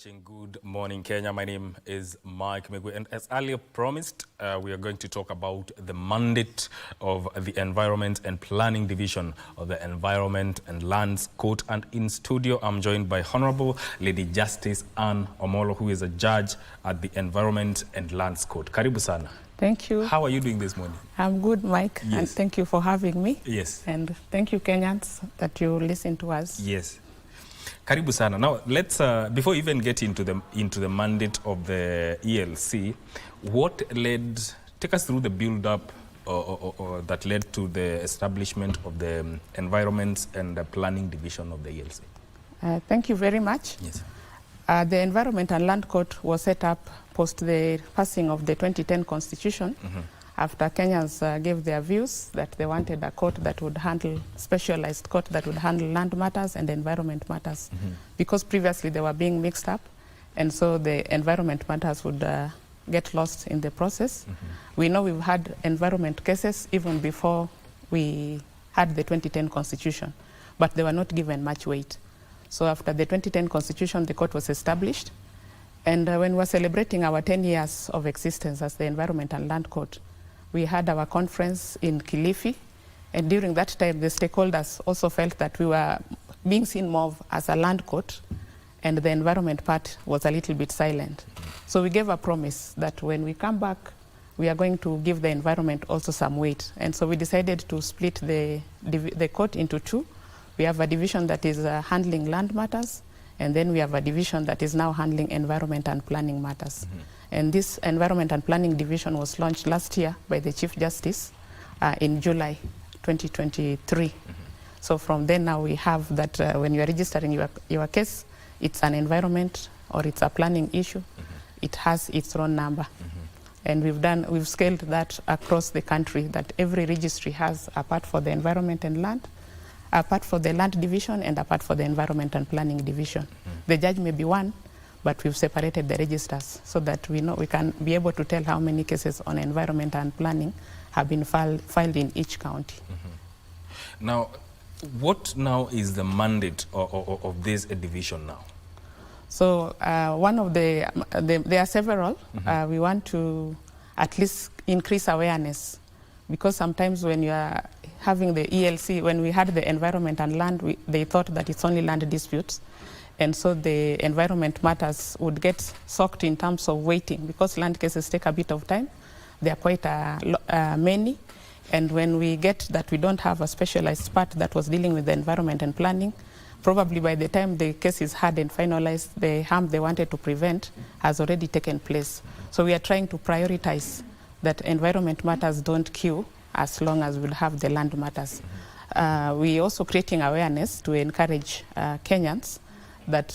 watching Good Morning Kenya. My name is Mike Megwe, and as earlier promised, we are going to talk about the mandate of the Environment and Planning Division of the Environment and Lands Court. And in studio, I'm joined by Honorable Lady Justice Anne Omolo, who is a judge at the Environment and Lands Court. Karibu sana. Thank you. How are you doing this morning? I'm good, Mike, yes. And thank you for having me. Yes. And thank you, Kenyans, that you listen to us. Yes. Karibu sana. Now, let's before we even get into the mandate of the ELC, what led? Take us through the build-up or that led to the establishment of the Environment and the Planning Division of the ELC. Thank you very much. Yes. The Environment and Land Court was set up post the passing of the 2010 Constitution. After Kenyans gave their views that they wanted a court that would handle, specialized court that would handle land matters and environment matters. Because previously they were being mixed up, and so the environment matters would get lost in the process. We know we've had environment cases even before we had the 2010 Constitution, but they were not given much weight. So after the 2010 Constitution, the court was established. And when we were celebrating our 10 years of existence as the Environment and Land Court, we had our conference in Kilifi, and during that time the stakeholders also felt that we were being seen more as a land court, and the environment part was a little bit silent. So we gave a promise that when we come back, we are going to give the environment also some weight. And so we decided to split the court into two. We have a division that is handling land matters, and then we have a division that is now handling environment and planning matters. And this Environment and Planning Division was launched last year by the Chief Justice in July 2023. So from then now we have that when you are registering your case, it's an environment or it's a planning issue, it has its own number. And we've scaled that across the country, that every registry has a part for the environment and land, a part for the land division, and a part for the environment and planning division. The judge may be one, but we've separated the registers so that we know we can be able to tell how many cases on environment and planning have been filed in each county. Now, what now is the mandate of this division now? So one of there are several. We want to at least increase awareness, because sometimes when you are having the ELC, when we had the environment and land, they thought that it's only land disputes. And so the environment matters would get soaked in terms of waiting, because land cases take a bit of time. There are quite many. And when we get that we don't have a specialized part that was dealing with the environment and planning, probably by the time the case is heard and finalized, the harm they wanted to prevent has already taken place. So we are trying to prioritize that environment matters don't queue as long as we'll have the land matters. We also creating awareness to encourage Kenyans that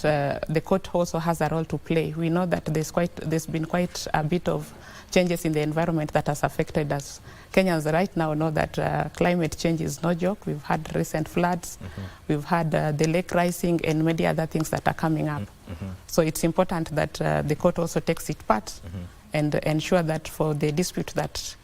the court also has a role to play. We know that there's been quite a bit of changes in the environment that has affected us. Kenyans right now know that climate change is no joke. We've had recent floods, we've had the lake rising, and many other things that are coming up. So it's important that the court also takes its part and ensure that for the dispute that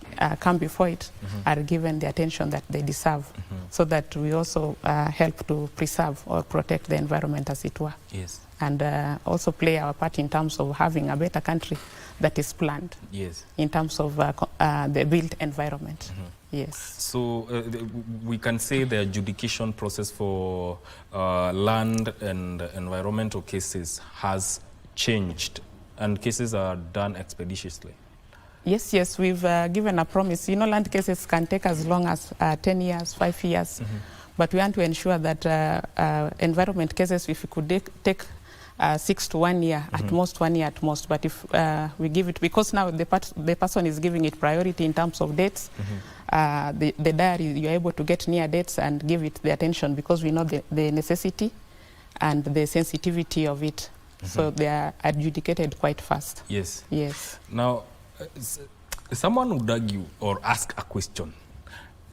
come before it are given the attention that they deserve, so that we also help to preserve or protect the environment, as it were. Yes. And also play our part in terms of having a better country that is planned. Yes. In terms of the built environment. Yes. So we can say the adjudication process for land and environmental cases has changed, and cases are done expeditiously. Yes, we've given a promise. You know, land cases can take as long as 10 years, 5 years. But we want to ensure that environment cases, if we could take 6 to 1 year, at most 1 year at most. But if we give it, because now the person is giving it priority in terms of dates, the diary, you're able to get near dates and give it the attention, because we know the necessity and the sensitivity of it. So they are adjudicated quite fast. Yes. Yes. Now, someone would argue or ask a question.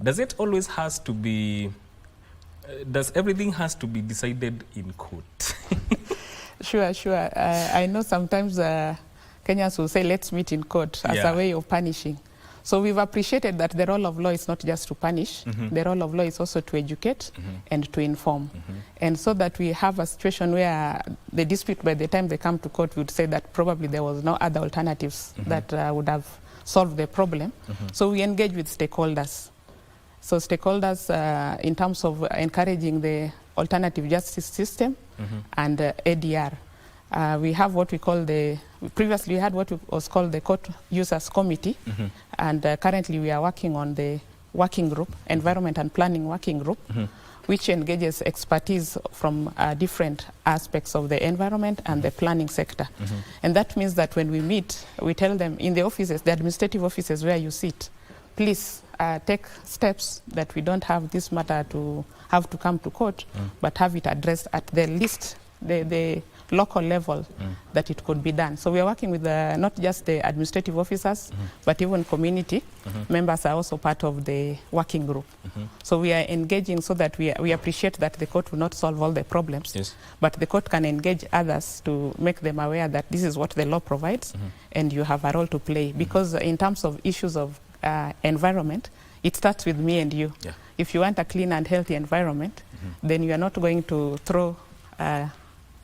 Does it always has to be, does everything has to be decided in court? Sure. I know sometimes Kenyans will say, let's meet in court as a way of punishing. So we've appreciated that the role of law is not just to punish, the role of law is also to educate and to inform. And so that we have a situation where the dispute, by the time they come to court, would say that probably there was no other alternatives that would have solved the problem. So we engage with stakeholders. So stakeholders in terms of encouraging the alternative justice system and ADR. We have what we call previously we had what was called the Court Users Committee, and currently we are working on the working group, Environment and Planning Working Group, which engages expertise from different aspects of the environment and the planning sector. And that means that when we meet, we tell them in the offices, the administrative offices where you sit, please take steps that we don't have this matter to have to come to court, but have it addressed at the least, the local level that it could be done. So we are working with not just the administrative officers, but even community members are also part of the working group. So we are engaging so that we appreciate that the court will not solve all the problems, but the court can engage others to make them aware that this is what the law provides, and you have a role to play. Because in terms of issues of environment, it starts with me and you. If you want a clean and healthy environment, then you are not going to throw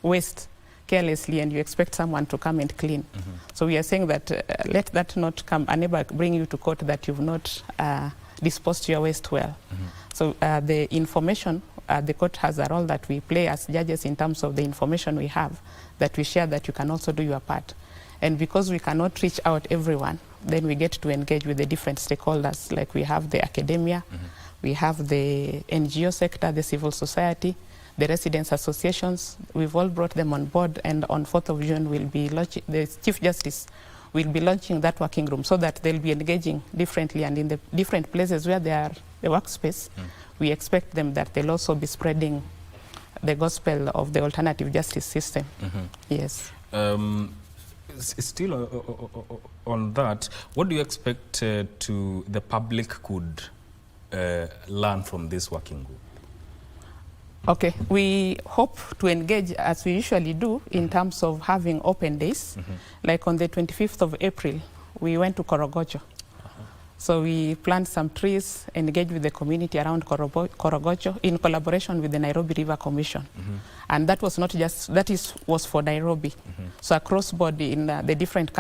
waste carelessly and you expect someone to come and clean. So we are saying that let that not come and never bring you to court that you've not disposed your waste well. So the information, the court has a role that we play as judges in terms of the information we have, that we share, that you can also do your part. And because we cannot reach out everyone, then we get to engage with the different stakeholders, like we have the academia, we have the NGO sector, the civil society, the residents associations. We've all brought them on board, and on 4th of June we'll be launching, the Chief Justice will be launching that working room so that they'll be engaging differently, and in the different places where they are the workspace, we expect them that they'll also be spreading the gospel of the alternative justice system. Yes. Still on that, what do you expect to the public could learn from this working group? Okay, we hope to engage as we usually do in terms of having open days. Like on the 25th of April, we went to Korogocho. So we planted some trees, engaged with the community around Korogocho in collaboration with the Nairobi River Commission. And that was not just, was for Nairobi. So across board in the different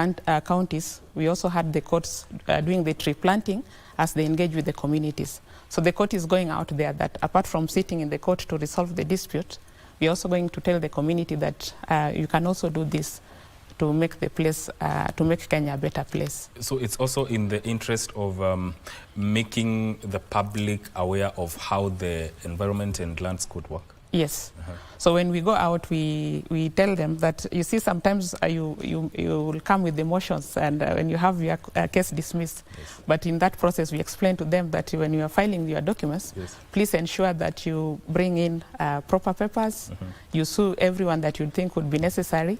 counties, we also had the courts doing the tree planting as they engage with the communities. So the court is going out there that apart from sitting in the court to resolve the dispute, we're also going to tell the community that you can also do this to make the place, to make Kenya a better place. So it's also in the interest of making the public aware of how the environment and lands could work? Yes. So when we go out, we tell them that, you see, sometimes you will come with emotions, and when you have your case dismissed. But in that process, we explain to them that when you are filing your documents, please ensure that you bring in proper papers, you sue everyone that you think would be necessary,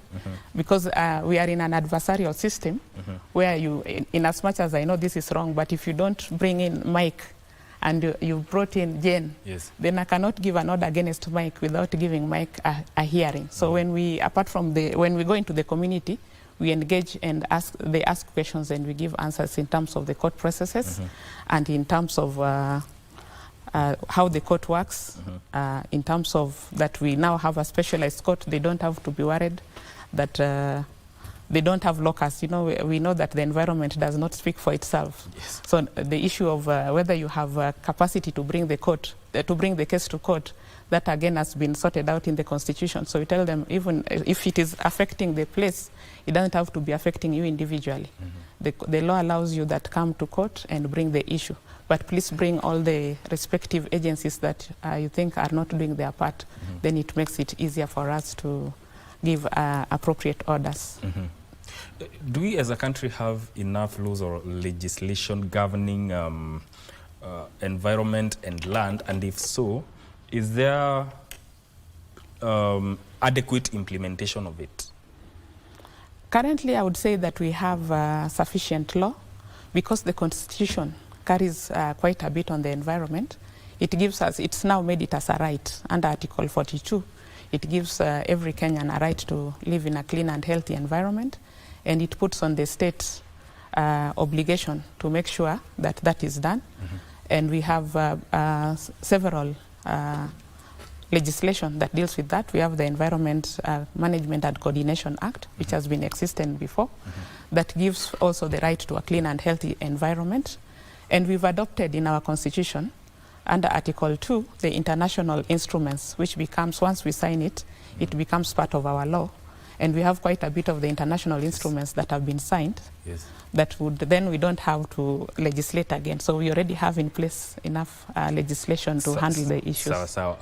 because we are in an adversarial system where you, in as much as I know this is wrong, but if you don't bring in Mike, and you brought in Jane, then I cannot give an order against Mike without giving Mike a hearing. So when we, apart from when we go into the community, we engage and they ask questions, and we give answers in terms of the court processes and in terms of how the court works, in terms of that we now have a specialized court. They don't have to be worried that they don't have lockers. You know, we know that the environment does not speak for itself. So the issue of whether you have capacity to bring the case to court, that again has been sorted out in the Constitution. So we tell them, even if it is affecting the place, it doesn't have to be affecting you individually. The law allows you that come to court and bring the issue. But please bring all the respective agencies that you think are not doing their part. Then it makes it easier for us to give appropriate orders. Do we as a country have enough laws or legislation governing environment and land? And if so, is there adequate implementation of it? Currently, I would say that we have sufficient law, because the Constitution carries quite a bit on the environment. It gives us, it's now made it as a right under Article 42. It gives every Kenyan a right to live in a clean and healthy environment, and it puts on the state obligation to make sure that that is done. And we have several legislation that deals with that. We have the Environment Management and Coordination Act, which has been existing before, that gives also the right to a clean and healthy environment. And we've adopted in our constitution, under Article 2, the international instruments, which becomes, once we sign it, it becomes part of our law. And we have quite a bit of the international instruments that have been signed. Yes. That would, then we don't have to legislate again. So we already have in place enough legislation to handle the issues. So